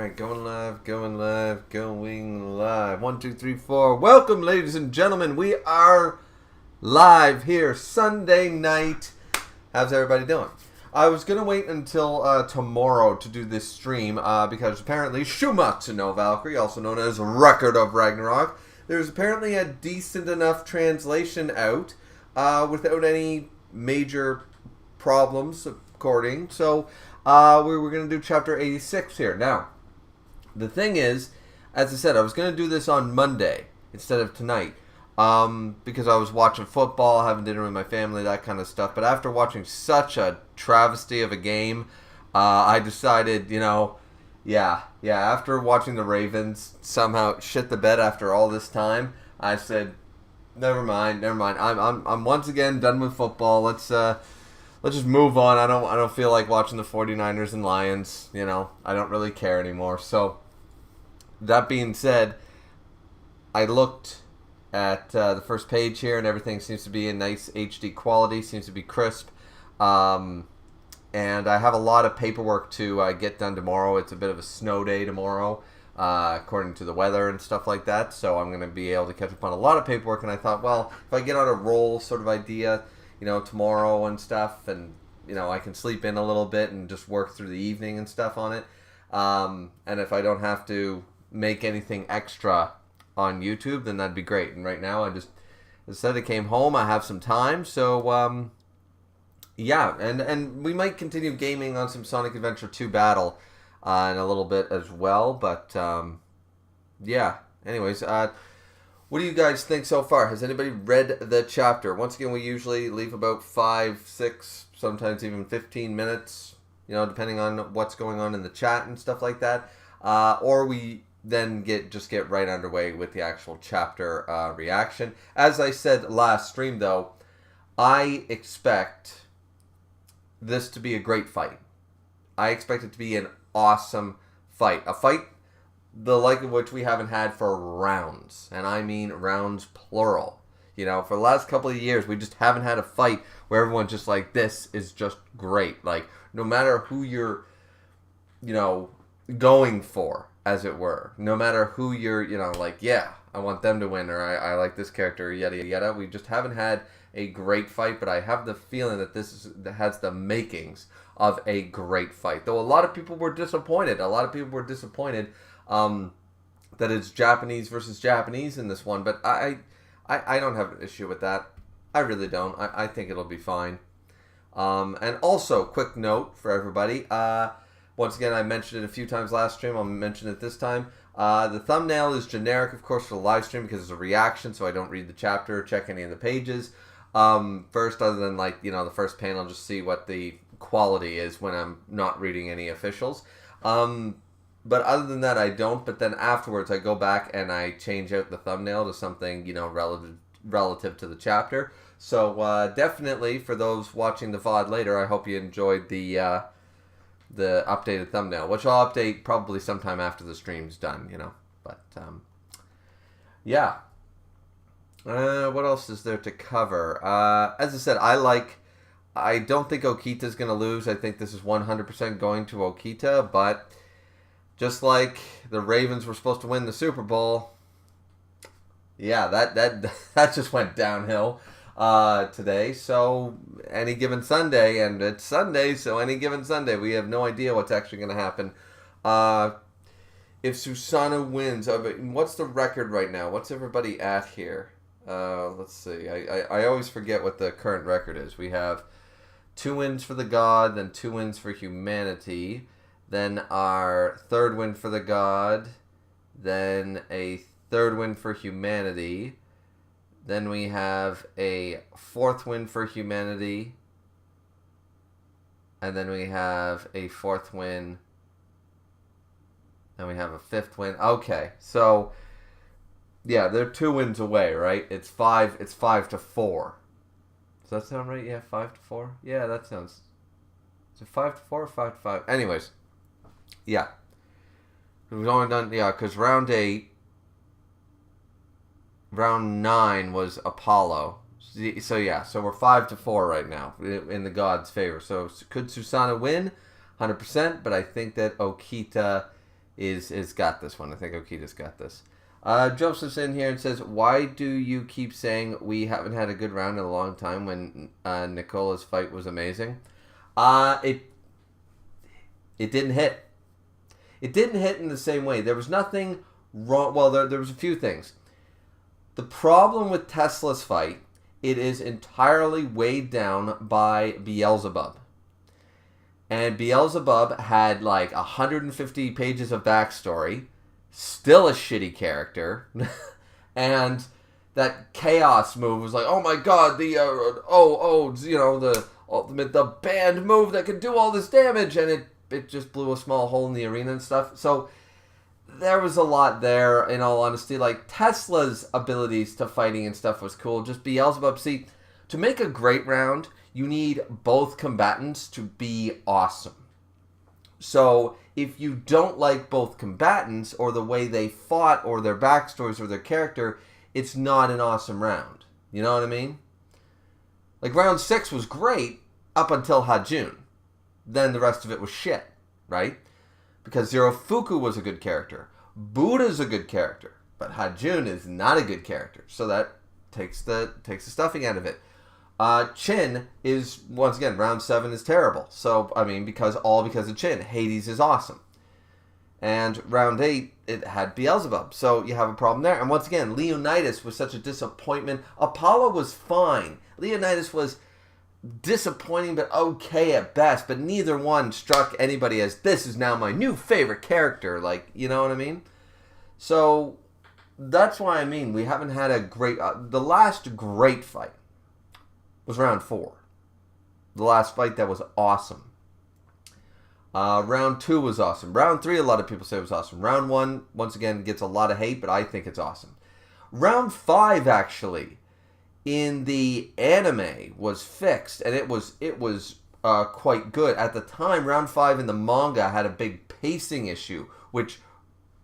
Alright, going live, going live, going live. 1, 2, 3, 4. Welcome, ladies and gentlemen. We are live here Sunday night. How's everybody doing? I was going to wait until tomorrow to do this stream because apparently Shuumatsu no Valkyrie, also known as Record of Ragnarok, there's apparently a decent enough translation out without any major problems, according. So we were going to do chapter 86 here. Now, the thing is, as I said, I was going to do this on Monday instead of tonight because I was watching football, having dinner with my family, that kind of stuff. But after watching such a travesty of a game, I decided, after watching the Ravens somehow shit the bed after all this time, I said, never mind. I'm once again done with football. Let's just move on. I don't feel like watching the 49ers and Lions. I don't really care anymore. So, that being said, I looked at the first page here, and everything seems to be in nice HD quality, seems to be crisp. And I have a lot of paperwork to get done tomorrow. It's a bit of a snow day tomorrow, according to the weather and stuff like that. So I'm going to be able to catch up on a lot of paperwork. And I thought, well, if I get on a roll sort of idea, tomorrow and stuff, and, I can sleep in a little bit and just work through the evening and stuff on it. And if I don't have to make anything extra on YouTube, then that'd be great. And right now, as I said, I came home, I have some time, so, and we might continue gaming on some Sonic Adventure 2 Battle in a little bit as well, but, anyways, what do you guys think so far? Has anybody read the chapter? Once again, we usually leave about 5, 6, sometimes even 15 minutes, depending on what's going on in the chat and stuff like that. Or we then get right underway with the actual chapter reaction. As I said last stream, though, I expect this to be a great fight. I expect it to be an awesome fight. A fight the like of which we haven't had for rounds. And I mean rounds plural. For the last couple of years, we just haven't had a fight where everyone's just like, this is just great. Like, no matter who you're, going for, as it were. No matter who you're, I want them to win, or I like this character, yada, yada. We just haven't had a great fight, but I have the feeling that that has the makings of a great fight. Though a lot of people were disappointed. That it's Japanese versus Japanese in this one, but I don't have an issue with that. I really don't. I think it'll be fine. And also, quick note for everybody. Once again, I mentioned it a few times last stream. I'll mention it this time. The thumbnail is generic, of course, for the live stream because it's a reaction, so I don't read the chapter or check any of the pages. First, other than the first panel, just see what the quality is when I'm not reading any officials. But other than that, I don't. But then afterwards, I go back and I change out the thumbnail to something, relative to the chapter. So definitely, for those watching the VOD later, I hope you enjoyed the updated thumbnail, which I'll update probably sometime after the stream's done, But, what else is there to cover? As I said, I don't think Okita's going to lose. I think this is 100% going to Okita, but just like the Ravens were supposed to win the Super Bowl, that just went downhill today. So any given Sunday, and it's Sunday, so any given Sunday, we have no idea what's actually going to happen. If Susanna wins, what's the record right now? What's everybody at here? Let's see. I always forget what the current record is. We have 2 wins for the God, then 2 wins for humanity, then our 3rd win for the God, then a 3rd win for humanity, then we have a 4th win for humanity, and then we have a 4th win, and we have a 5th win. Okay, so yeah, they're 2 wins away, right? It's 5 to 4. Does that sound right? Yeah, 5 to 4. Yeah, that sounds. Is it 5 to 4 or 5 to 5? Anyways, yeah. We've only done because round 9 was Apollo. So we're 5 to 4 right now in the God's favor. So could Susanna win? 100%, but I think that Okita is got this one. I think Okita's got this. Joseph's in here and says, why do you keep saying we haven't had a good round in a long time when Nicola's fight was amazing? It didn't hit. It didn't hit in the same way. There was nothing wrong. Well, there was a few things. The problem with Tesla's fight, it is entirely weighed down by Beelzebub. And Beelzebub had like 150 pages of backstory, still a shitty character, and that chaos move was like, oh my god, the ultimate, the banned move that can do all this damage, and it just blew a small hole in the arena and stuff. So there was a lot there, in all honesty. Like, Tesla's abilities to fighting and stuff was cool. Just Beelzebub. See, to make a great round, you need both combatants to be awesome. So if you don't like both combatants, or the way they fought, or their backstories, or their character, it's not an awesome round. You know what I mean? Like, round 6 was great up until Hajun. Then the rest of it was shit, right? Because Zerofuku was a good character. Buddha's a good character. But Hajun is not a good character. So that takes the stuffing out of it. Chin is, once again, round 7 is terrible. So, I mean, because of Chin. Hades is awesome. And round 8, it had Beelzebub. So you have a problem there. And once again, Leonidas was such a disappointment. Apollo was fine. Leonidas was disappointing but okay at best, but neither one struck anybody as, this is now my new favorite character. Like, you know what I mean? So that's why I mean we haven't had a great... the last great fight was round 4. The last fight that was awesome. Round 2 was awesome. Round 3, a lot of people say it was awesome. Round 1, once again, gets a lot of hate, but I think it's awesome. Round 5, actually, in the anime, was fixed, and it was quite good. At the time, round 5 in the manga had a big pacing issue, which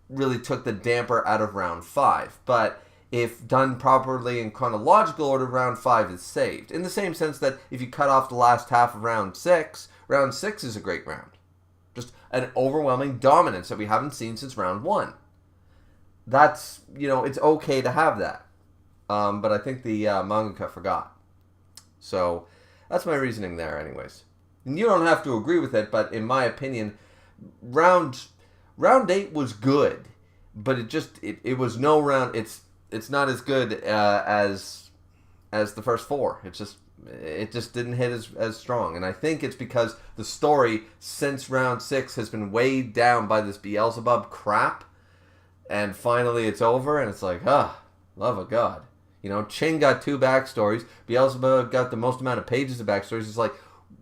really took the damper out of round 5. But if done properly in chronological order, round 5 is saved. In the same sense that if you cut off the last half of round 6 is a great round. Just an overwhelming dominance that we haven't seen since round 1. That's, it's okay to have that. But I think the mangaka forgot. So that's my reasoning there anyways. And you don't have to agree with it, but in my opinion, round 8 was good. But it was no round... It's not as good as the first 4. It just didn't hit as strong. And I think it's because the story since round 6 has been weighed down by this Beelzebub crap. And finally it's over, and it's like, love of God. Chin got 2 backstories. Beelzebub got the most amount of pages of backstories. It's like,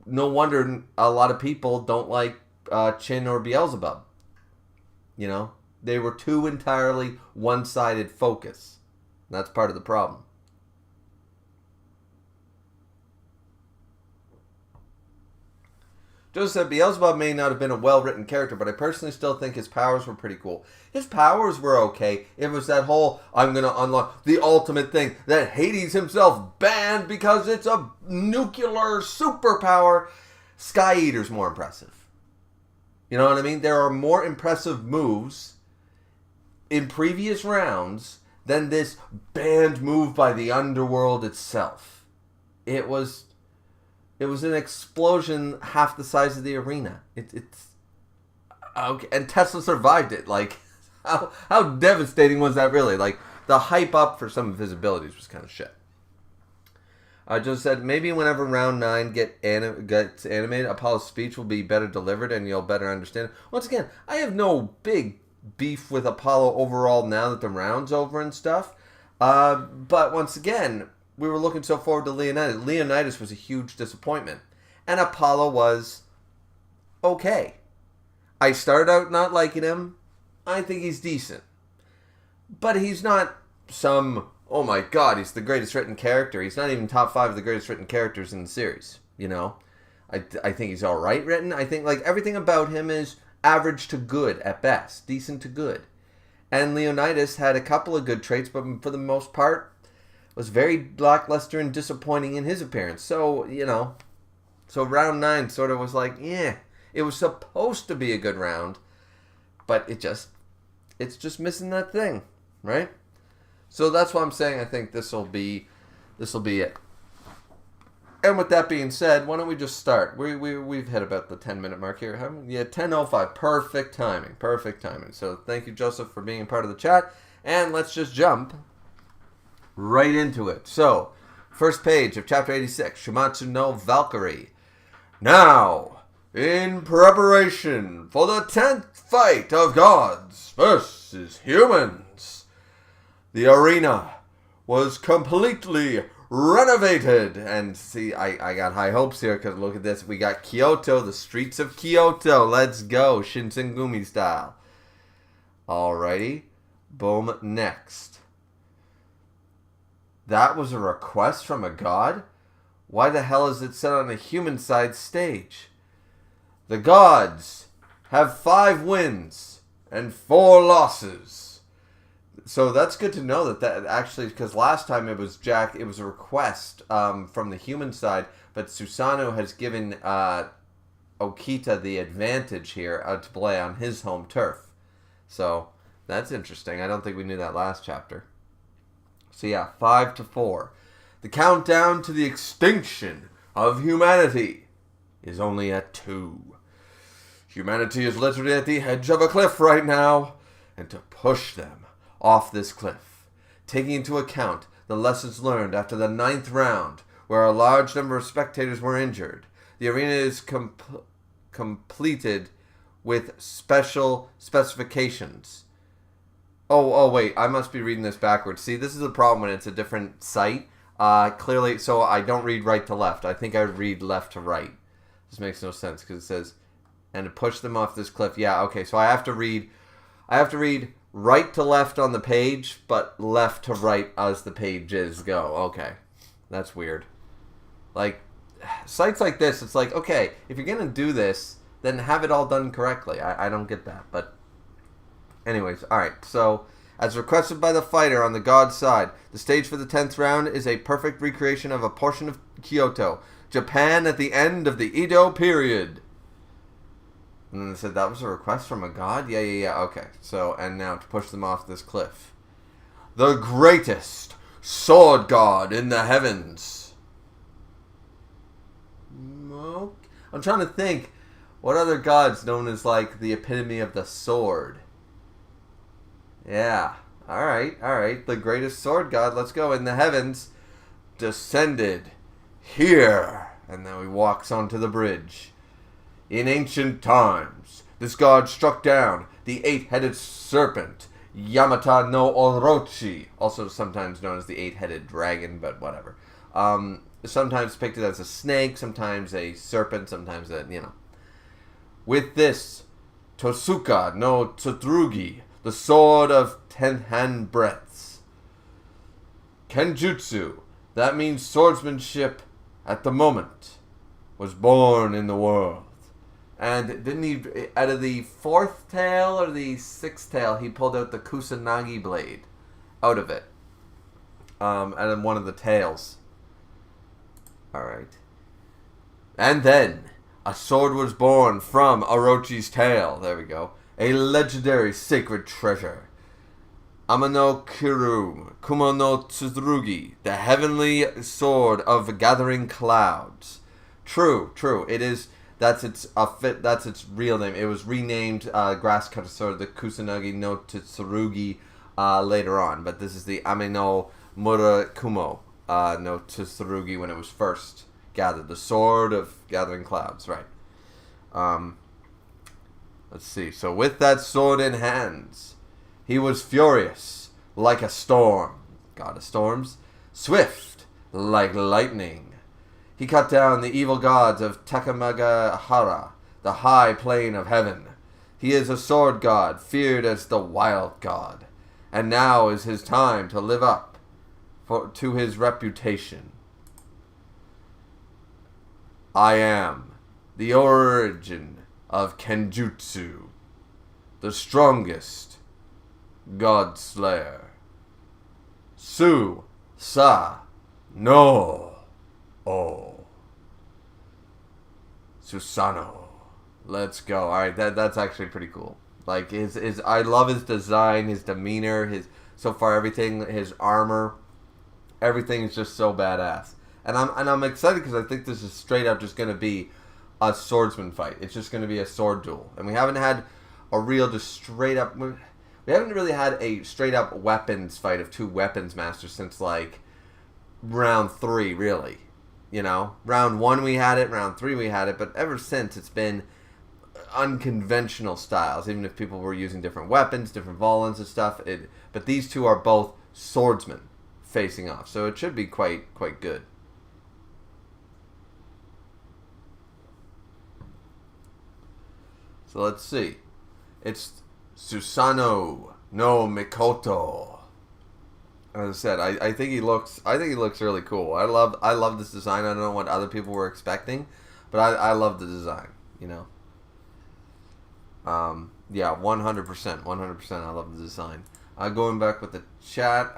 no wonder a lot of people don't like Chin or Beelzebub. They were 2 entirely one-sided focus. That's part of the problem. Joseph said, Beelzebub may not have been a well-written character, but I personally still think his powers were pretty cool. His powers were okay. It was that whole, I'm going to unlock the ultimate thing that Hades himself banned because it's a nuclear superpower. Sky Eater's more impressive. You know what I mean? There are more impressive moves in previous rounds than this banned move by the underworld itself. It was an explosion half the size of the arena. It's okay, and Tesla survived it. Like, how devastating was that really? Like, the hype up for some of his abilities was kind of shit. Joe said, maybe whenever round 9 gets animated, Apollo's speech will be better delivered and you'll better understand it. Once again, I have no big beef with Apollo overall now that the round's over and stuff. But once again, we were looking so forward to Leonidas. Leonidas was a huge disappointment. And Apollo was okay. I started out not liking him. I think he's decent. But he's not some, oh my god, he's the greatest written character. He's not even top 5 of the greatest written characters in the series. I think he's alright written. I think like everything about him is average to good at best. Decent to good. And Leonidas had a couple of good traits, but for the most part was very lackluster and disappointing in his appearance. So, so round 9 sort of was like, it was supposed to be a good round, but it's just missing that thing, right? So that's why I'm saying I think this will be it. And with that being said, why don't we just start? We've hit about the 10-minute mark here, haven't we? Yeah, 10:05. Perfect timing. Perfect timing. So thank you, Joseph, for being part of the chat. And let's just jump right into it. So, first page of chapter 86, Shuumatsu no Valkyrie. Now, in preparation for the 10th fight of gods versus humans, the arena was completely renovated. And see, I got high hopes here because look at this. We got Kyoto, the streets of Kyoto. Let's go, Shinsengumi style. Alrighty. Boom. Next. That was a request from a god? Why the hell is it set on a human side stage? The gods have 5 wins and 4 losses. So that's good to know that actually, because last time it was a request from the human side, but Susanoo has given Okita the advantage here to play on his home turf. So that's interesting. I don't think we knew that last chapter. So yeah, 5-4. The countdown to the extinction of humanity is only at 2. Humanity is literally at the edge of a cliff right now, and to push them off this cliff, taking into account the lessons learned after the 9th round, where a large number of spectators were injured, the arena is completed with special specifications. Oh, wait, I must be reading this backwards. See, this is a problem when it's a different site. Clearly, so I don't read right to left. I think I would read left to right. This makes no sense because it says, and to push them off this cliff. Yeah, okay, so I have to read right to left on the page, but left to right as the pages go. Okay, that's weird. Like, sites like this, it's like, okay, if you're going to do this, then have it all done correctly. I don't get that, but anyways, alright, so as requested by the fighter on the god's side, the stage for the 10th round is a perfect recreation of a portion of Kyoto, Japan at the end of the Edo period. And then they said that was a request from a god? Yeah, okay. So, and now to push them off this cliff. The greatest sword god in the heavens. I'm trying to think, what other god's known as like the epitome of the sword? Yeah, alright. The greatest sword god, let's go, in the heavens, descended here. And then he walks onto the bridge. In ancient times, this god struck down the 8-headed serpent, Yamata no Orochi, also sometimes known as the 8-headed dragon, but whatever. Sometimes depicted as a snake, sometimes a serpent, sometimes a, With this, Tosuka no Tsurugi, the sword of 10-hand breadths. Kenjutsu, that means swordsmanship at the moment, was born in the world. And didn't he, out of the 4th tail or the 6th tail, he pulled out the Kusanagi blade out of it. Out of one of the tails. Alright. And then, a sword was born from Orochi's tail. There we go. A legendary sacred treasure. Amano Kiru, Kumo no Tsurugi, the heavenly sword of gathering clouds. True. It is. That's its real name. It was renamed Grasscutter Sword, the Kusanagi no Tsurugi, later on. But this is the Ame no Murakumo no Tsurugi when it was first gathered. The Sword of Gathering Clouds, right. Let's see. So with that sword in hands, he was furious like a storm. God of storms. Swift like lightning. He cut down the evil gods of Takamagahara, the high plane of heaven. He is a sword god, feared as the wild god. And now is his time to live up to his reputation. I am the origin of Kenjutsu, the strongest god slayer. Susanoo. Susanoo. Let's go. Alright, that's actually pretty cool. Like his I love his design, his demeanor, so far everything, his armor, everything is just so badass. And I'm excited because I think this is straight up just going to be a swordsman fight. It's just going to be a sword duel, and we haven't had a real just straight up. We haven't really had a straight up weapons fight of two weapons masters since like round 3, really. You know, round 1 we had it, round 3 we had it, but ever since it's been unconventional styles. Even if people were using different weapons, different volans and stuff, but these two are both swordsmen facing off, so it should be quite good. So let's see. It's Susanoo no Mikoto. As I said, I think he looks really cool. I love this design. I don't know what other people were expecting, but I love the design. You know. Yeah, 100%. I love the design. Going back with the chat,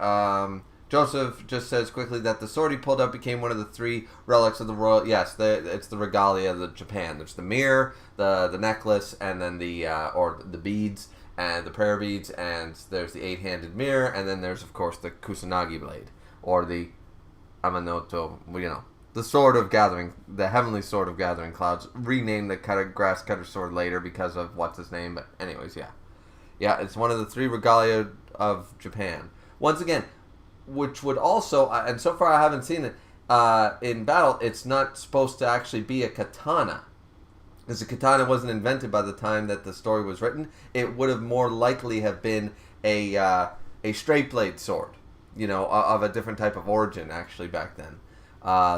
Joseph just says quickly that the sword he pulled out became one of the 3 relics of the royal. Yes, it's the regalia of Japan. There's the mirror, the necklace, and then the beads and the prayer beads, and there's the 8-handed mirror, and then there's of course the Kusanagi blade or the Amanoto. You know, the sword of gathering, the heavenly sword of gathering clouds. Renamed the grass cutter sword later because of what's his name. But anyways, yeah, it's one of the 3 regalia of Japan. Once again. Which would also, and so far I haven't seen it, in battle, it's not supposed to actually be a katana. Because the katana wasn't invented by the time that the story was written. It would have more likely have been a straight blade sword, you know, of a different type of origin, actually, back then.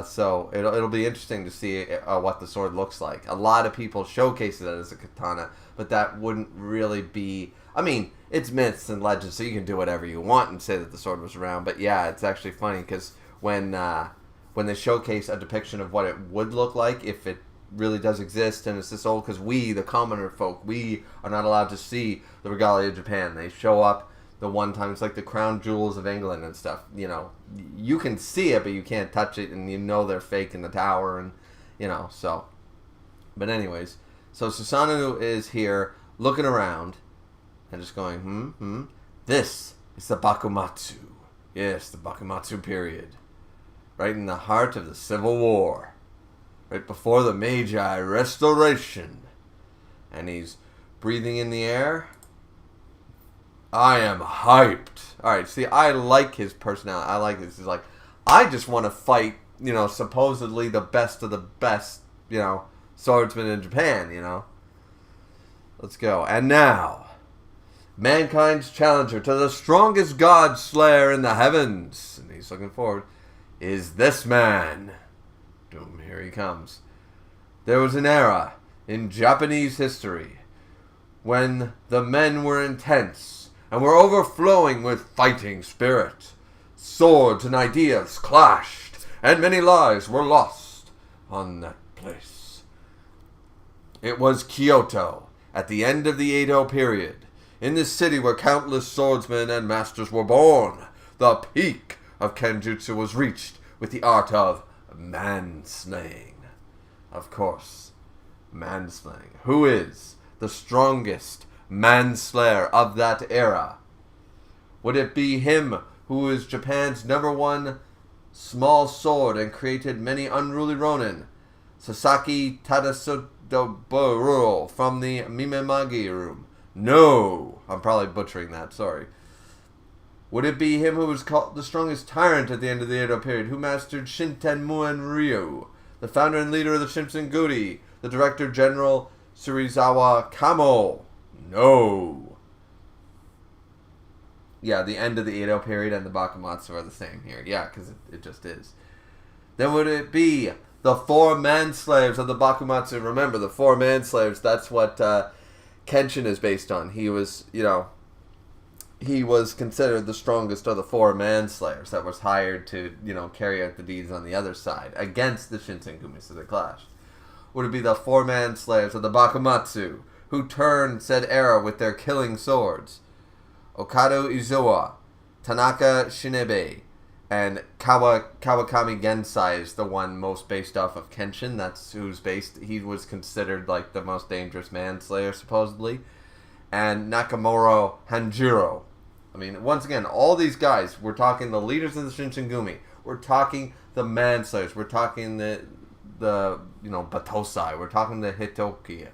So it'll be interesting to see what the sword looks like. A lot of people showcase it as a katana, but that wouldn't really be... I mean, it's myths and legends, so you can do whatever you want and say that the sword was around. But yeah, it's actually funny because when they showcase a depiction of what it would look like if it really does exist and it's this old, because we, the commoner folk, we are not allowed to see the regalia of Japan. They show up the one time, it's like the crown jewels of England and stuff. You know, you can see it, but you can't touch it, and you know they're fake in the tower, and you know, so. But anyways, so Susanoo is here looking around. And just going, This is the Bakumatsu. Yes, the Bakumatsu period. Right in the heart of the Civil War. Right before the Meiji Restoration. And he's breathing in the air. I am hyped. Alright, see, I like his personality. I like this. He's like, I just want to fight, you know, supposedly the best of the best, you know, swordsmen in Japan, you know. Let's go. And now... mankind's challenger to the strongest god slayer in the heavens, and he's looking forward, is this man. Doom, here he comes. There was an era in Japanese history when the men were intense and were overflowing with fighting spirit. Swords and ideas clashed, and many lives were lost on that place. It was Kyoto, at the end of the Edo period. In this city where countless swordsmen and masters were born, the peak of Kenjutsu was reached with the art of manslaying. Of course, manslaying. Who is the strongest manslayer of that era? Would it be him who is Japan's #1 small sword and created many unruly ronin, Sasaki Tadasudoburo from the Mimemagi room? No, I'm probably butchering that, sorry. Would it be him who was called the strongest tyrant at the end of the Edo period, who mastered Shinten Muen Ryu, the founder and leader of the Shinsengumi, the Director General Surizawa Kamo? No. Yeah, the end of the Edo period and the Bakumatsu are the same here. Yeah, because it just is. Then would it be the 4 manslaves of the Bakumatsu? Remember, the 4 manslaves, that's what... Kenshin is based on. He was, you know, he was considered the strongest of the 4 manslayers that was hired to, you know, carry out the deeds on the other side against the Shinsengumi, so they clashed. Would it be the 4 manslayers of the Bakumatsu who turned said era with their killing swords? Okado Izuwa, Tanaka Shinebe, and Kawakami Gensai is the one most based off of Kenshin. That's who's based. He was considered like the most dangerous manslayer, supposedly. and Nakamura Hanjiro. I mean, once again, all these guys, we're talking the leaders of the Shinsengumi. We're talking the Manslayers. We're talking the Batosai. We're talking the Hitoki.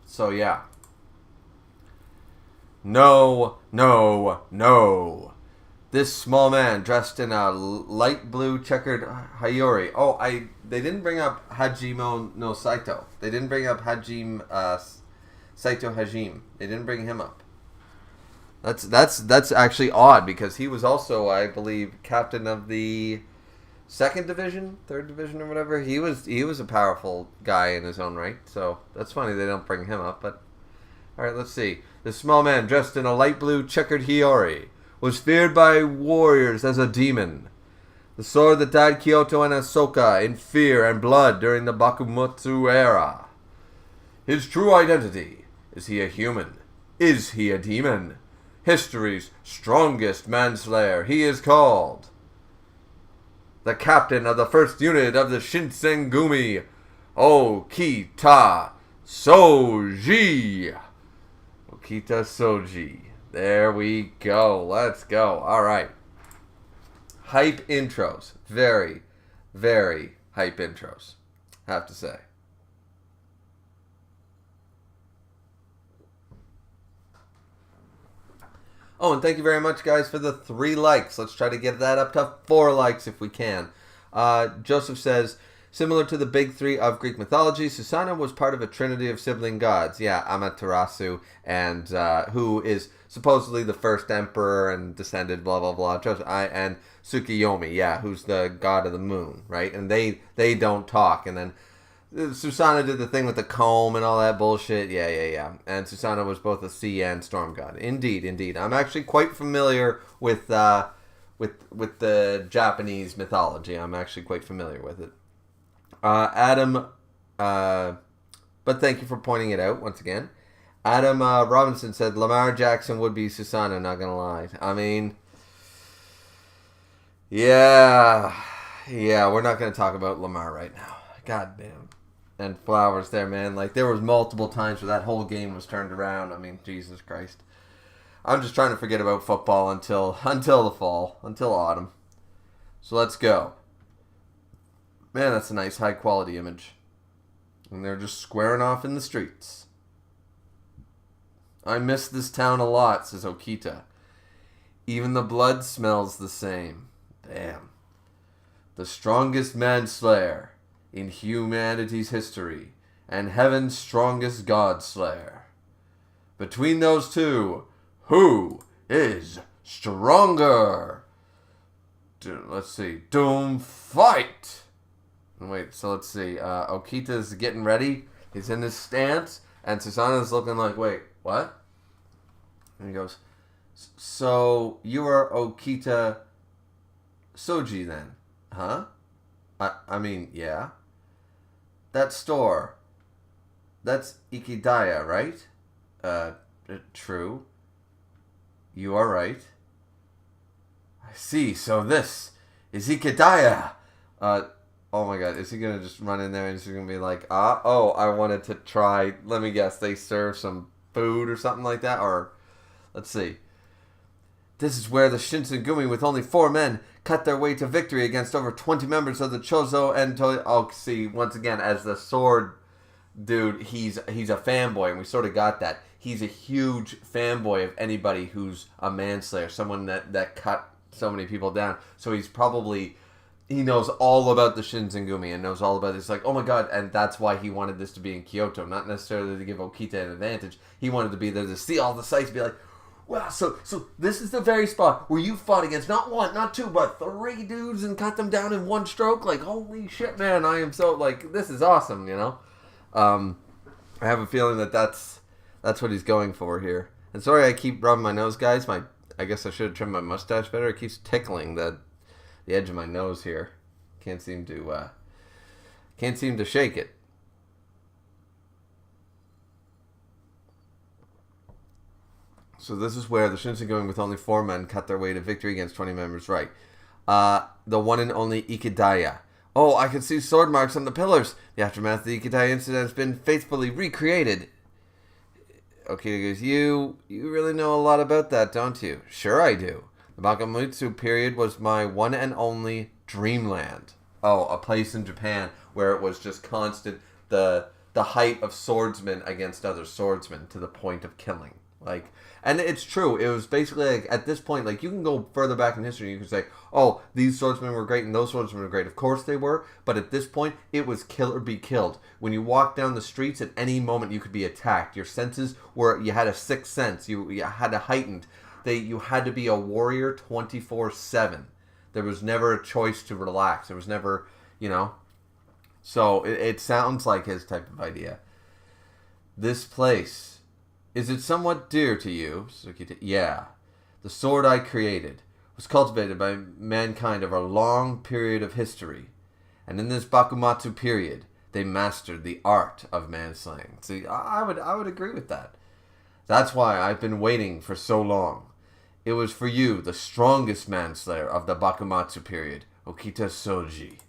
So, yeah. No. This small man dressed in a light blue checkered Hayori. Oh, they didn't bring up Hajime no Saito. They didn't bring up Saito Hajime. They didn't bring him up. That's actually odd because he was also, I believe, captain of the third division or whatever. He was a powerful guy in his own right. So that's funny they don't bring him up. But all right, let's see. This small man dressed in a light blue checkered Hiyori was feared by warriors as a demon. The sword that died Kyoto and Asoka in fear and blood during the Bakumatsu era. His true identity. Is he a human? Is he a demon? History's strongest manslayer. He is called the captain of the first unit of the Shinsengumi, Okita Soji. Okita Soji. There we go. Let's go. All right. Hype intros. Very, very hype intros, I have to say. Oh, and thank you very much, guys, for the 3 likes. Let's try to get that up to 4 likes if we can. Joseph says, similar to the big 3 of Greek mythology, Susanna was part of a trinity of sibling gods. Yeah, Amaterasu, and who is supposedly the first emperor and descended, blah, blah, blah. And Tsukiyomi, yeah, who's the god of the moon, right? And they don't talk. And then Susanna did the thing with the comb and all that bullshit. Yeah. And Susanna was both a sea and storm god. Indeed. I'm actually quite familiar with the Japanese mythology. I'm actually quite familiar with it. Adam, but thank you for pointing it out once again. Adam Robinson said Lamar Jackson would be Susanna, not gonna lie. I mean, yeah, we're not gonna talk about Lamar right now. God damn. And Flowers there, man. Like, there was multiple times where that whole game was turned around. I mean, Jesus Christ. I'm just trying to forget about football until the fall, until autumn. So let's go. Man, that's a nice high-quality image. And they're just squaring off in the streets. I miss this town a lot, says Okita. Even the blood smells the same. Damn. The strongest manslayer in humanity's history, and heaven's strongest godslayer. Between those two, who is stronger? Let's see. Doom fight! Wait, so let's see. Okita's getting ready. He's in his stance, and Susanna's looking like, wait, what? And he goes, so you are Okita Soji then? Huh? I mean, yeah. That store. That's Ikidaya, right? True. You are right. I see, so this is Ikidaya. Oh my god, is he gonna just run in there and he's gonna be like, I wanted to try, let me guess, they serve some food or something like that? Or, let's see. This is where the Shinsengumi with only 4 men cut their way to victory against over 20 members of the Chozo and Oh, see, once again, as the sword dude, he's a fanboy, and we sort of got that. He's a huge fanboy of anybody who's a manslayer, someone that cut so many people down. So he knows all about the Shinsengumi and knows all about this. Like, oh my god, and that's why he wanted this to be in Kyoto, not necessarily to give Okita an advantage. He wanted to be there to see all the sights, be like, wow, so this is the very spot where you fought against not 1, not 2, but 3 dudes and cut them down in 1 stroke. Like, holy shit, man, I am so, like, this is awesome, you know? I have a feeling that's what he's going for here. And sorry I keep rubbing my nose, guys. I guess I should have trimmed my mustache better. It keeps tickling the edge of my nose here. Can't seem to shake it. So this is where the Shinsengumi with only 4 men cut their way to victory against 20 members. Right. The one and only Ikidaya. Oh, I can see sword marks on the pillars. The aftermath of the Ikidaya incident has been faithfully recreated. Okita goes, you really know a lot about that, don't you? Sure I do. The Bakumatsu period was my one and only dreamland. Oh, a place in Japan where it was just constant, the height of swordsmen against other swordsmen to the point of killing. Like, and it's true. It was basically like at this point, like you can go further back in history. You can say, "Oh, these swordsmen were great and those swordsmen were great." Of course they were, but at this point, it was kill or be killed. When you walk down the streets, at any moment you could be attacked. Your senses were you had a sixth sense. You had a heightened. You had to be a warrior 24/7. There was never a choice to relax. There was never, you know. So it sounds like his type of idea. This place, is it somewhat dear to you? Yeah. The sword I created was cultivated by mankind over a long period of history. And in this Bakumatsu period, they mastered the art of manslaying. See, I would agree with that. That's why I've been waiting for so long. It was for you, the strongest manslayer of the Bakumatsu period, Okita Soji.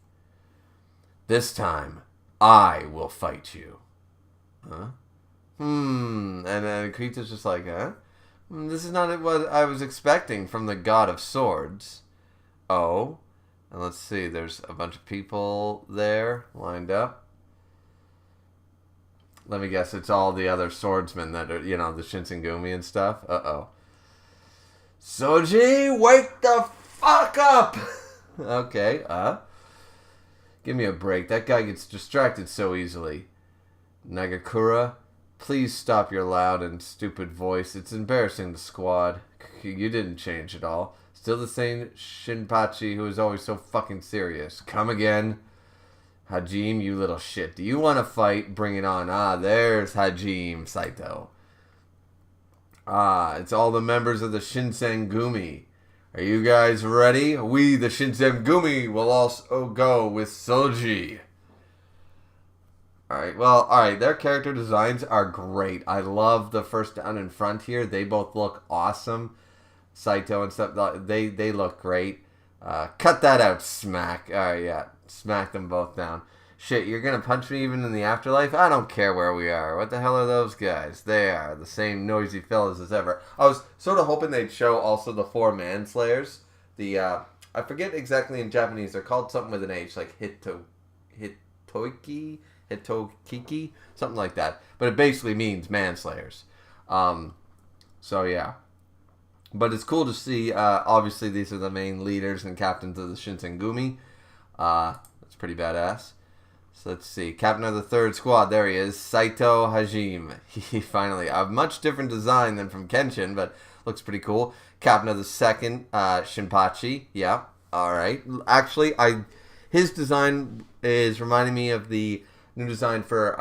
This time, I will fight you. Huh? And then Okita's just like, huh? This is not what I was expecting from the god of swords. Oh. And let's see, there's a bunch of people there lined up. Let me guess, it's all the other swordsmen that are, the Shinsengumi and stuff. Uh-oh. Soji, wake the fuck up! Okay, give me a break. That guy gets distracted so easily. Nagakura, please stop your loud and stupid voice. It's embarrassing the squad. You didn't change at all. Still the same Shinpachi who is always so fucking serious. Come again. Hajime, you little shit. Do you want to fight? Bring it on. There's Hajime Saito. It's all the members of the Shinsengumi. Are you guys ready? We, the Shinsengumi, will also go with Soji. Alright, their character designs are great. I love the first down in front here. They both look awesome. Saito and stuff, they look great. Cut that out, Smack. Alright, yeah. Smack them both down. Shit, you're gonna punch me even in the afterlife? I don't care where we are. What the hell are those guys? They are the same noisy fellas as ever. I was sort of hoping they'd show also the four manslayers. I forget exactly in Japanese. They're called something with an H, like Hitokiki, something like that. But it basically means manslayers. So yeah. But it's cool to see, obviously these are the main leaders and captains of the Shinsengumi. That's pretty badass. So let's see. Captain of the third squad. There he is. Saito Hajime. He finally. A much different design than from Kenshin, but looks pretty cool. Captain of the second, Shinpachi. Yeah. Alright. Actually, his design is reminding me of the new design for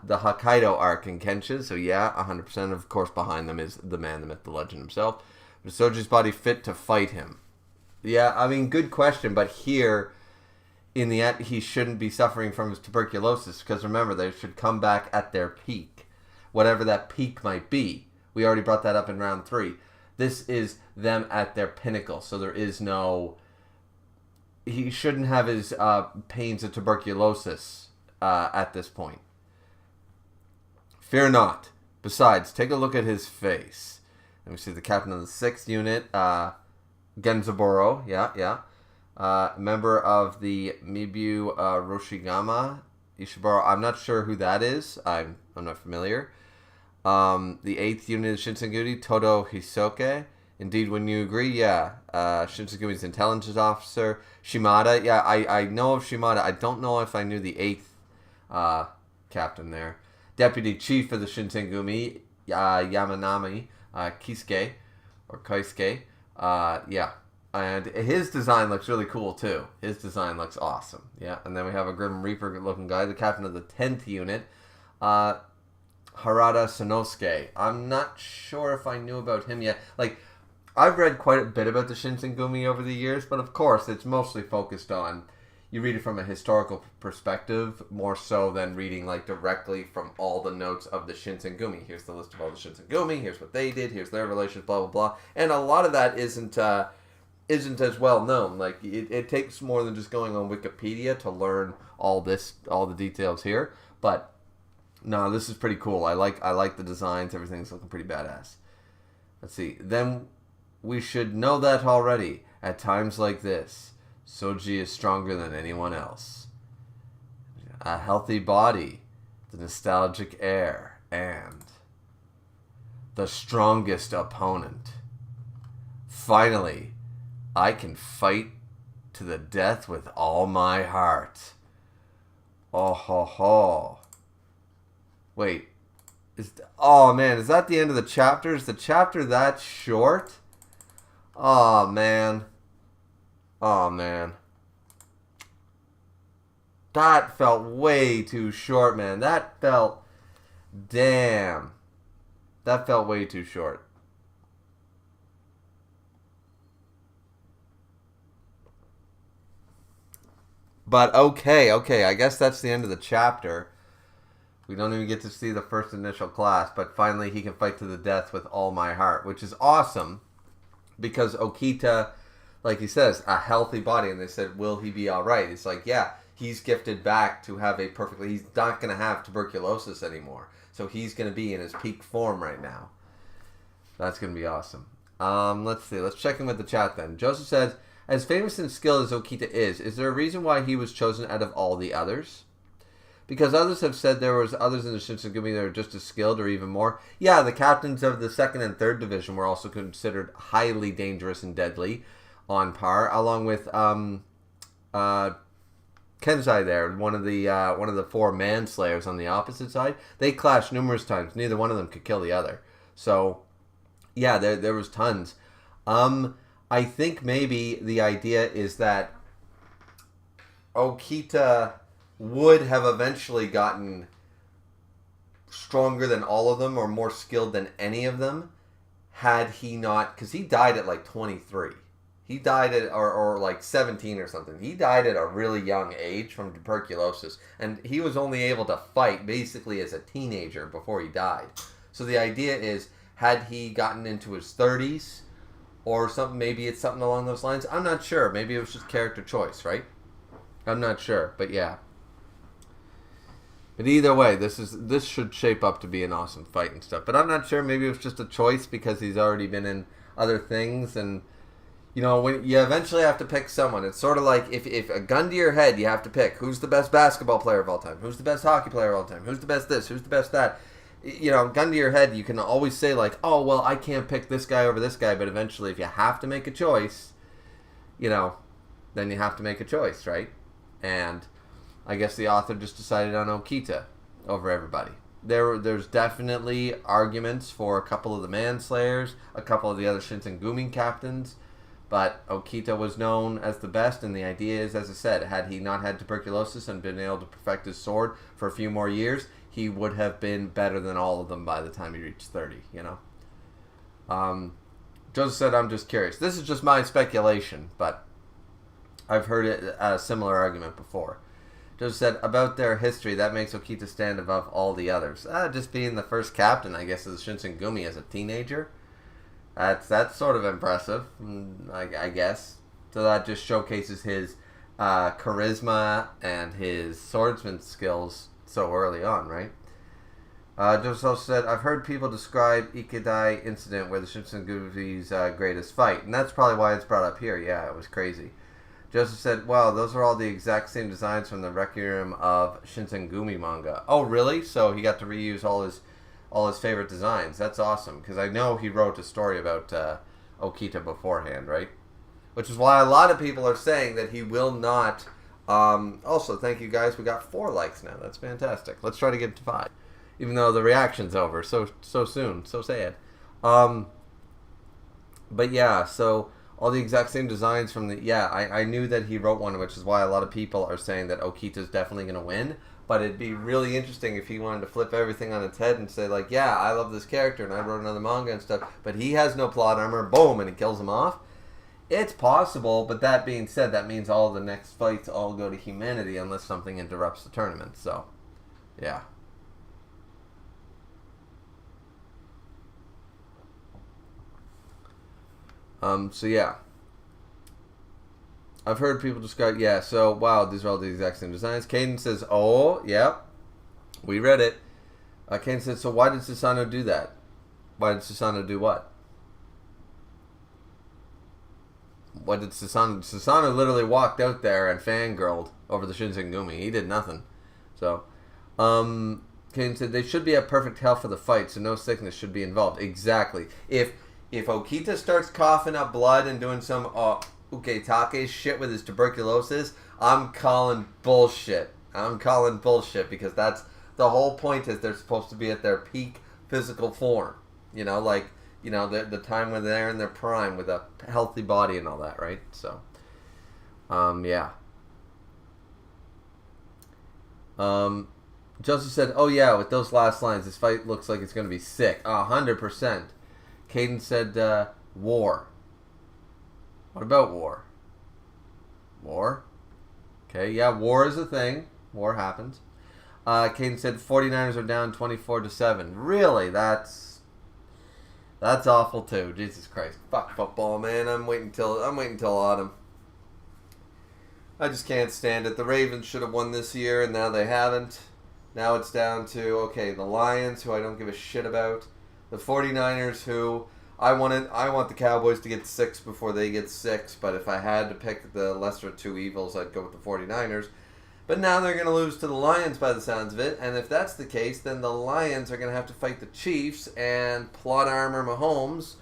the Hokkaido arc in Kenshin. So yeah, 100%. Of course, behind them is the man, the myth, the legend himself. But Soji's body fit to fight him? Yeah, I mean, good question. But here, in the end, he shouldn't be suffering from his tuberculosis, because remember, they should come back at their peak, whatever that peak might be. We already brought that up in round 3. This is them at their pinnacle, so there is no. He shouldn't have his pains of tuberculosis at this point. Fear not. Besides, take a look at his face. Let me see the captain of the 6th unit, Genzaburo. Yeah. Member of the Mibu Roshigama Ishibaro. I'm not sure who that is. I'm not familiar. The 8th unit of Shinsengumi, Todo Hisoke. Indeed, when you agree, yeah. Shinsengumi's intelligence officer, Shimada. Yeah, I know of Shimada. I don't know if I knew the 8th captain there. Deputy chief of the Shinsengumi, Yamanami Kisuke, or Kaisuke. Yeah. And his design looks really cool, too. His design looks awesome. Yeah, and then we have a Grim Reaper-looking guy, the captain of the 10th unit, Harada Sonosuke. I'm not sure if I knew about him yet. Like, I've read quite a bit about the Shinsengumi over the years, but of course, it's mostly focused on, you read it from a historical perspective, more so than reading, like, directly from all the notes of the Shinsengumi. Here's the list of all the Shinsengumi, here's what they did, here's their relations, blah, blah, blah. And a lot of that isn't as well known. Like, it takes more than just going on Wikipedia to learn all the details here. But No, this is pretty cool. I like the designs. Everything's looking pretty badass. Let's see. Then we should know that already. At times like this, Soji is stronger than anyone else. A healthy body, the nostalgic air, and the strongest opponent. Finally, I can fight to the death with all my heart. Oh ho ho. Wait. Oh man, is that the end of the chapter? Is the chapter that short? Oh man. Oh man. That felt way too short, man. That felt... Damn. That felt way too short. But okay. I guess that's the end of the chapter. We don't even get to see the first initial class, but finally he can fight to the death with all my heart, which is awesome because Okita, like he says, a healthy body, and they said, will he be all right? It's like, yeah, he's gifted back to have a perfectly, he's not going to have tuberculosis anymore, so he's going to be in his peak form right now. That's going to be awesome. Let's see, let's check in with the chat then. Joseph says, as famous and skilled as Okita is there a reason why he was chosen out of all the others? Because others have said there was others in the Shinsengumi that are just as skilled or even more. Yeah, the captains of the 2nd and 3rd division were also considered highly dangerous and deadly on par, along with Kenzai there, one of the 4 manslayers on the opposite side. They clashed numerous times. Neither one of them could kill the other. So, yeah, there was tons. I think maybe the idea is that Okita would have eventually gotten stronger than all of them or more skilled than any of them had he not, because he died at like 23. He died at, or like 17 or something. He died at a really young age from tuberculosis, and he was only able to fight basically as a teenager before he died. So the idea is, had he gotten into his 30s or something, maybe it's something along those lines. I'm not sure. Maybe it was just character choice, right? I'm not sure, but yeah. But either way, this should shape up to be an awesome fight and stuff. But I'm not sure. Maybe it was just a choice because he's already been in other things. And, you know, when you eventually have to pick someone, it's sort of like if a gun to your head, you have to pick who's the best basketball player of all time, who's the best hockey player of all time, who's the best this, who's the best that. You know, gun to your head, you can always say like, oh, well, I can't pick this guy over this guy. But eventually, if you have to make a choice, you know, then you have to make a choice, right? And I guess the author just decided on Okita over everybody. There's definitely arguments for a couple of the Manslayers, a couple of the other Shinsengumi captains, but Okita was known as the best, and the idea is, as I said, had he not had tuberculosis and been able to perfect his sword for a few more years, he would have been better than all of them by the time he reached 30, you know? Joseph said, I'm just curious. This is just my speculation, but I've heard a similar argument before. Joseph said, about their history, that makes Okita stand above all the others. Just being the first captain, I guess, of the Shinsengumi as a teenager. That's sort of impressive, I guess. So that just showcases his charisma and his swordsman skills so early on, right? Joseph also said, I've heard people describe Ikedai incident where the Shinsengumi's greatest fight. And that's probably why it's brought up here. Yeah, it was crazy. Joseph said, wow, those are all the exact same designs from the Requiem of Shinsengumi manga. Oh, really? So he got to reuse all his favorite designs. That's awesome, because I know he wrote a story about Okita beforehand, right? Which is why a lot of people are saying that he will not... also, thank you guys. We got 4 likes now. That's fantastic. Let's try to get to 5. Even though the reaction's over so soon. So sad. But yeah, so... all the exact same designs from the... Yeah, I knew that he wrote one, which is why a lot of people are saying that Okita's definitely going to win. But it'd be really interesting if he wanted to flip everything on its head and say, like, yeah, I love this character and I wrote another manga and stuff, but he has no plot armor, boom, and he kills him off. It's possible, but that being said, that means all the next fights all go to humanity unless something interrupts the tournament. So, yeah. So yeah. I've heard people describe, yeah, so, wow, these are all the exact same designs. Caden says, oh, yep, we read it. Kane said, so why did Susano do that? Why did Susano do what? What did Susano... Susano literally walked out there and fangirled over the Shinsengumi. He did nothing. So, Kane said, they should be at perfect health for the fight, so no sickness should be involved. Exactly. If Okita starts coughing up blood and doing some Uketake shit with his tuberculosis, I'm calling bullshit. Because that's the whole point is they're supposed to be at their peak physical form. You know, like, you know, the time when they're in their prime with a healthy body and all that, right? So, yeah. Joseph said, oh yeah, with those last lines, this fight looks like it's going to be sick. 100%. Caden said, war. What about war? War? Okay, yeah, war is a thing. War happens. Caden said 49ers are down 24-7. Really? That's awful too. Jesus Christ. Fuck football, man. I'm waiting till autumn. I just can't stand it. The Ravens should have won this year, and now they haven't. Now it's down to, okay, the Lions, who I don't give a shit about. The 49ers, who I want the Cowboys to get 6 before they get 6, but if I had to pick the lesser of two evils, I'd go with the 49ers. But now they're going to lose to the Lions by the sounds of it, and if that's the case, then the Lions are going to have to fight the Chiefs, and Plot Armor Mahomes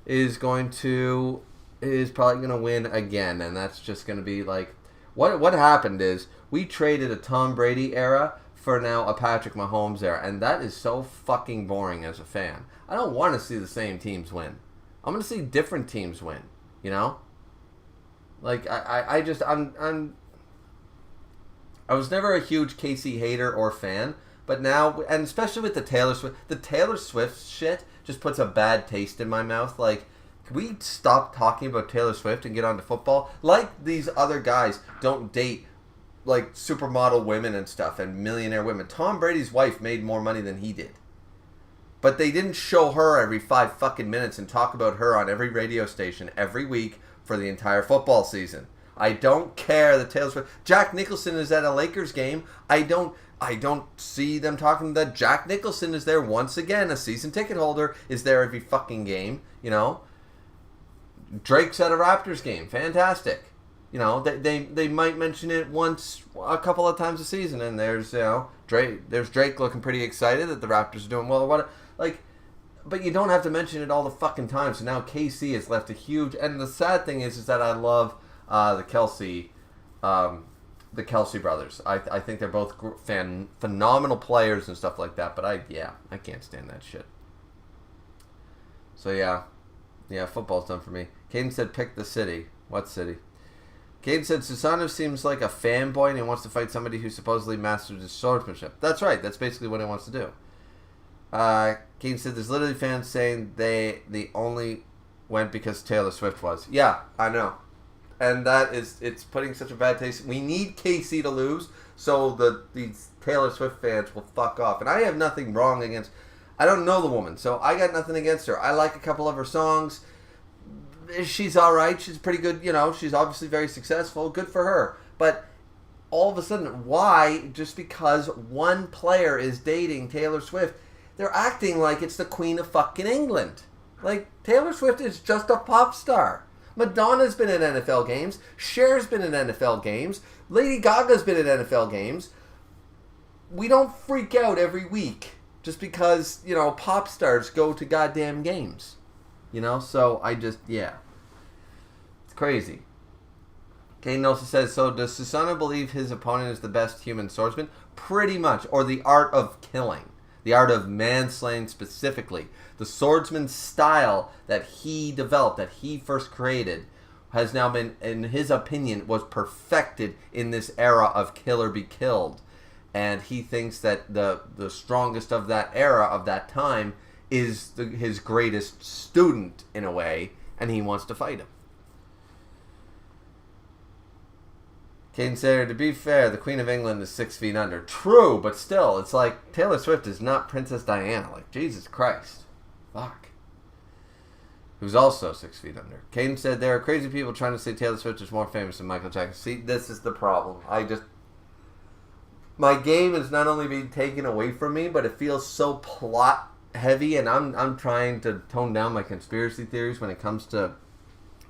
is probably going to win again, and that's just going to be like... What happened is, we traded a Tom Brady era for now a Patrick Mahomes era, and that is so fucking boring as a fan. I don't want to see the same teams win. I'm going to see different teams win, you know? Like, I was never a huge KC hater or fan, but now, and especially with the Taylor Swift shit just puts a bad taste in my mouth. Like, can we stop talking about Taylor Swift and get on to football? Like these other guys don't date, like, supermodel women and stuff and millionaire women. Tom Brady's wife made more money than he did. But they didn't show her every 5 fucking minutes and talk about her on every radio station every week for the entire football season. I don't care that Taylor Swift... Jack Nicholson is at a Lakers game. I don't see them talking that Jack Nicholson is there once again. A season ticket holder is there every fucking game, you know? Drake's at a Raptors game. Fantastic. You know, they might mention it once, a couple of times a season, and there's, you know, Drake looking pretty excited that the Raptors are doing well or what. Like, but you don't have to mention it all the fucking time. So now KC has left a huge... And the sad thing is that I love the Kelsey brothers. I think they're both phenomenal players and stuff like that. But I can't stand that shit. So yeah, football's done for me. Caden said pick the city. What city? Caden said Susano seems like a fanboy and he wants to fight somebody who supposedly mastered his swordsmanship. That's right. That's basically what he wants to do. Caden said there's literally fans saying they only went because Taylor Swift was. Yeah, I know. And it's putting such a bad taste. We need KC to lose so these Taylor Swift fans will fuck off. And I have nothing wrong against... I don't know the woman, so I got nothing against her. I like a couple of her songs. She's alright. She's pretty good, you know. She's obviously very successful. Good for her. But all of a sudden, why, just because one player is dating Taylor Swift, they're acting like it's the Queen of fucking England. Like, Taylor Swift is just a pop star. Madonna's been in NFL games. Cher's been in NFL games. Lady Gaga's been in NFL games. We don't freak out every week just because, you know, pop stars go to goddamn games. You know, so it's crazy. Caden also says, so does Susano believe his opponent is the best human swordsman? Pretty much. Or the art of killing. The art of manslaying specifically. The swordsman style that he developed, that he first created, has now been, in his opinion, was perfected in this era of kill or be killed. And he thinks that the strongest of that era, of that time, is his greatest student, in a way, and he wants to fight him. Caden said, to be fair, the Queen of England is 6 feet under. True, but still, it's like, Taylor Swift is not Princess Diana. Like, Jesus Christ. Fuck. Who's also 6 feet under. Caden said, there are crazy people trying to say Taylor Swift is more famous than Michael Jackson. See, this is the problem. my game is not only being taken away from me, but it feels so plot heavy, and I'm trying to tone down my conspiracy theories when it comes to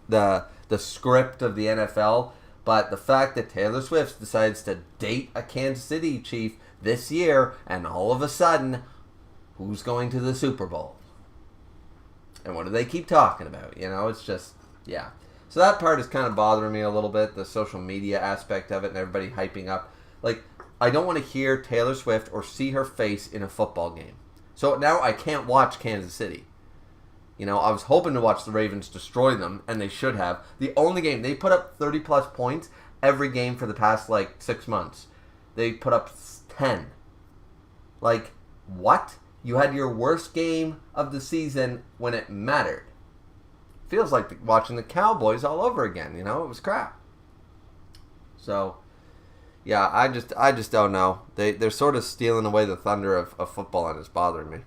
the script of the NFL. But the fact that Taylor Swift decides to date a Kansas City Chief this year, and all of a sudden, who's going to the Super Bowl? And what do they keep talking about? You know, it's just, yeah. So that part is kind of bothering me a little bit, the social media aspect of it and everybody hyping up. Like, I don't want to hear Taylor Swift or see her face in a football game. So now I can't watch Kansas City. You know, I was hoping to watch the Ravens destroy them, and they should have. The only game, they put up 30-plus points every game for the past, 6 months. They put up 10. Like, what? You had your worst game of the season when it mattered. Feels like watching the Cowboys all over again, you know? It was crap. So, yeah, I just don't know. They're sort of stealing away the thunder of football, and it's bothering me.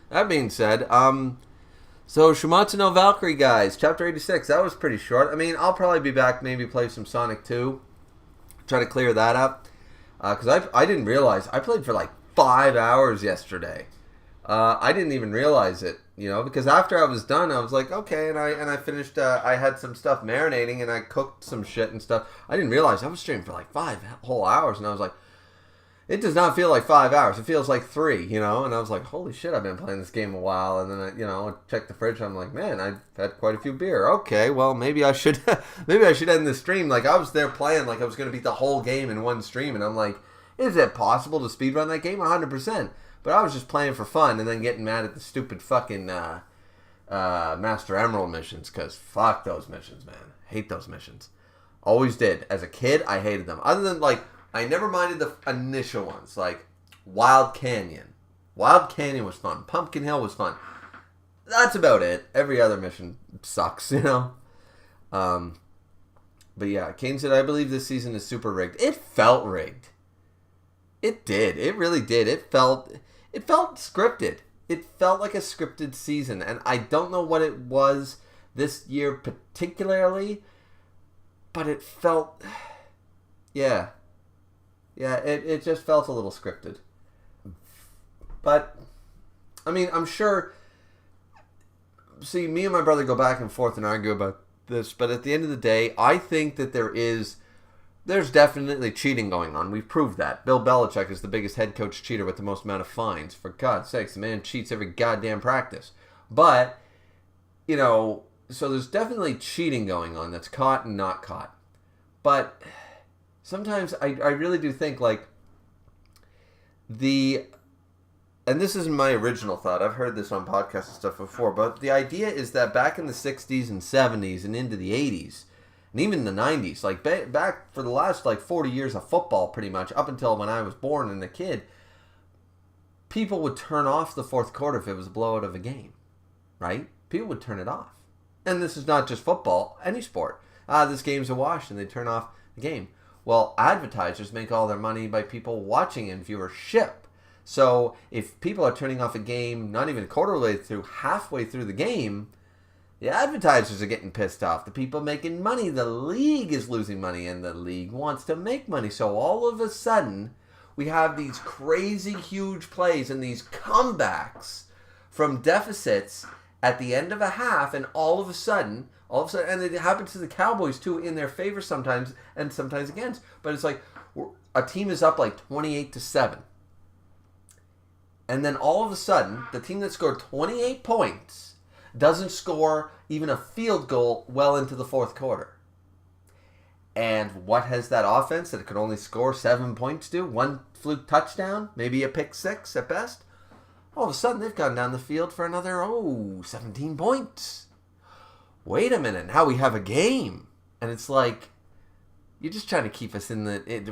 That being said, so Shuumatsu no Valkyrie, guys, Chapter 86, that was pretty short. I mean, I'll probably be back, maybe play some Sonic 2, try to clear that up, because I didn't realize, I played for 5 hours yesterday. I didn't even realize it, you know, because after I was done, I was like, okay, and I finished, I had some stuff marinating, and I cooked some shit and stuff. I didn't realize I was streaming for 5 whole hours, and I was like, it does not feel like 5 hours. It feels like 3, you know? And I was like, holy shit, I've been playing this game a while. And then, I checked the fridge. And I'm like, man, I've had quite a few beer. Okay, well, maybe I should end the stream. Like, I was there playing like I was going to beat the whole game in one stream. And I'm like, is it possible to speedrun that game? 100%. But I was just playing for fun and then getting mad at the stupid fucking Master Emerald missions. Because fuck those missions, man. Hate those missions. Always did. As a kid, I hated them. Other than, I never minded the initial ones, like Wild Canyon. Wild Canyon was fun. Pumpkin Hill was fun. That's about it. Every other mission sucks, you know? But yeah, Kane said, I believe this season is super rigged. It felt rigged. It did. It really did. It felt scripted. It felt like a scripted season. And I don't know what it was this year particularly, but it felt, yeah. Yeah, it just felt a little scripted. But, I mean, I'm sure... See, me and my brother go back and forth and argue about this, but at the end of the day, I think that there's definitely cheating going on. We've proved that. Bill Belichick is the biggest head coach cheater with the most amount of fines. For God's sakes, the man cheats every goddamn practice. But, so there's definitely cheating going on that's caught and not caught. But... sometimes I really do think, and this isn't my original thought, I've heard this on podcasts and stuff before, but the idea is that back in the 60s and 70s and into the 80s, and even the 90s, back for the last 40 years of football pretty much, up until when I was born and a kid, people would turn off the fourth quarter if it was a blowout of a game, right? People would turn it off. And this is not just football, any sport. This game's a wash, and they turn off the game. Well, advertisers make all their money by people watching and viewership. So if people are turning off a game not even a quarter way through, halfway through the game, the advertisers are getting pissed off. The people making money, the league is losing money, and the league wants to make money. So all of a sudden, we have these crazy huge plays and these comebacks from deficits at the end of a half, and all of a sudden, and it happens to the Cowboys too, in their favor sometimes, and sometimes against. But it's like a team is up 28-7, and then all of a sudden, the team that scored 28 points doesn't score even a field goal well into the fourth quarter. And what has that offense that could only score 7 points do? One fluke touchdown, maybe a pick six at best. All of a sudden, they've gone down the field for another 17 points. Wait a minute, now we have a game. And it's like, you're just trying to keep us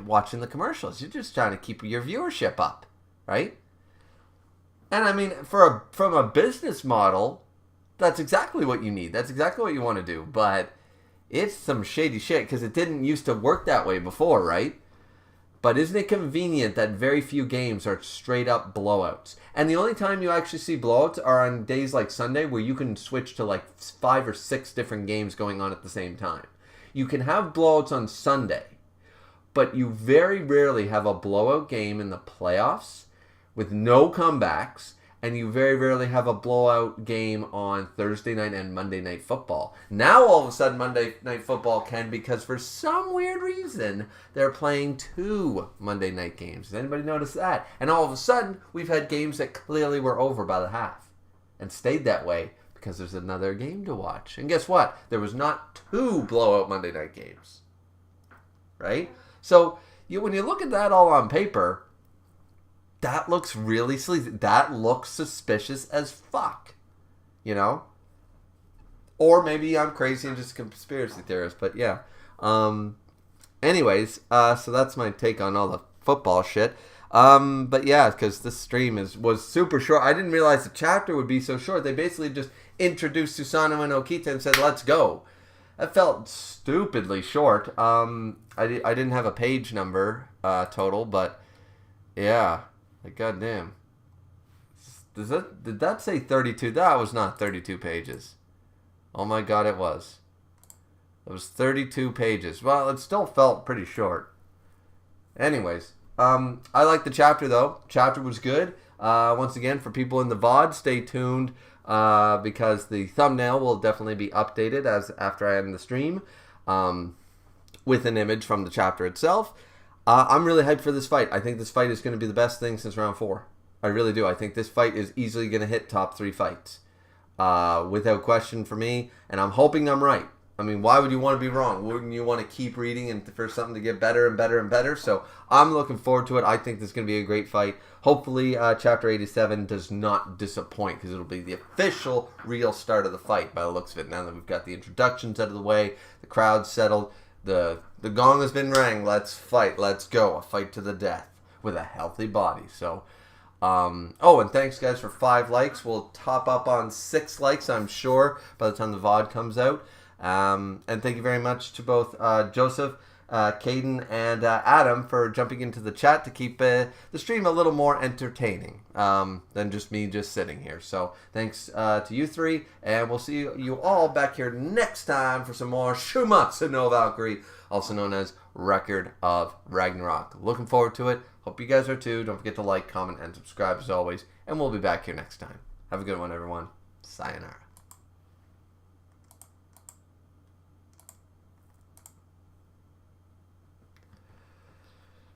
watching the commercials. You're just trying to keep your viewership up, right? And I mean, from a business model, that's exactly what you need. That's exactly what you want to do. But it's some shady shit, because it didn't used to work that way before, right? But isn't it convenient that very few games are straight up blowouts? And the only time you actually see blowouts are on days like Sunday where you can switch to like 5 or 6 different games going on at the same time. You can have blowouts on Sunday, but you very rarely have a blowout game in the playoffs with no comebacks, and you very rarely have a blowout game on Thursday night and Monday Night Football. Now all of a sudden Monday Night Football can, because for some weird reason they're playing 2 Monday night games. Does anybody notice that? And all of a sudden we've had games that clearly were over by the half and stayed that way because there's another game to watch. And guess what? There was not 2 blowout Monday night games. Right? So when you look at that all on paper, that looks really sleazy. That looks suspicious as fuck. You know? Or maybe I'm crazy and just a conspiracy theorist, but yeah. Anyways, so that's my take on all the football shit. But yeah, because this stream was super short. I didn't realize the chapter would be so short. They basically just introduced Susanoo and Okita and said, let's go. That felt stupidly short. I didn't have a page number total, but yeah. Like, goddamn. Did that say 32? That was not 32 pages. Oh my god, it was. It was 32 pages. Well, it still felt pretty short. Anyways, I like the chapter though. Chapter was good. Once again, for people in the VOD, stay tuned because the thumbnail will definitely be updated after I end the stream with an image from the chapter itself. I'm really hyped for this fight. I think this fight is going to be the best thing since round 4. I really do. I think this fight is easily going to hit top 3 fights. Without question for me. And I'm hoping I'm right. I mean, why would you want to be wrong? Wouldn't you want to keep reading and for something to get better and better and better? So I'm looking forward to it. I think this is going to be a great fight. Hopefully, Chapter 87 does not disappoint because it'll be the official, real start of the fight by the looks of it. Now that we've got the introductions out of the way, the crowd's settled, the gong has been rang. Let's fight. Let's go. A fight to the death with a healthy body. So, and thanks guys for 5 likes. We'll top up on 6 likes, I'm sure, by the time the VOD comes out. And thank you very much to both Joseph, Caden, and Adam for jumping into the chat to keep the stream a little more entertaining than just me just sitting here. So thanks to you 3, and we'll see you all back here next time for some more Shuumatsu no Valkyrie, also known as Record of Ragnarok. Looking forward to it. Hope you guys are too. Don't forget to like, comment, and subscribe as always, and we'll be back here next time. Have a good one, everyone. Sayonara.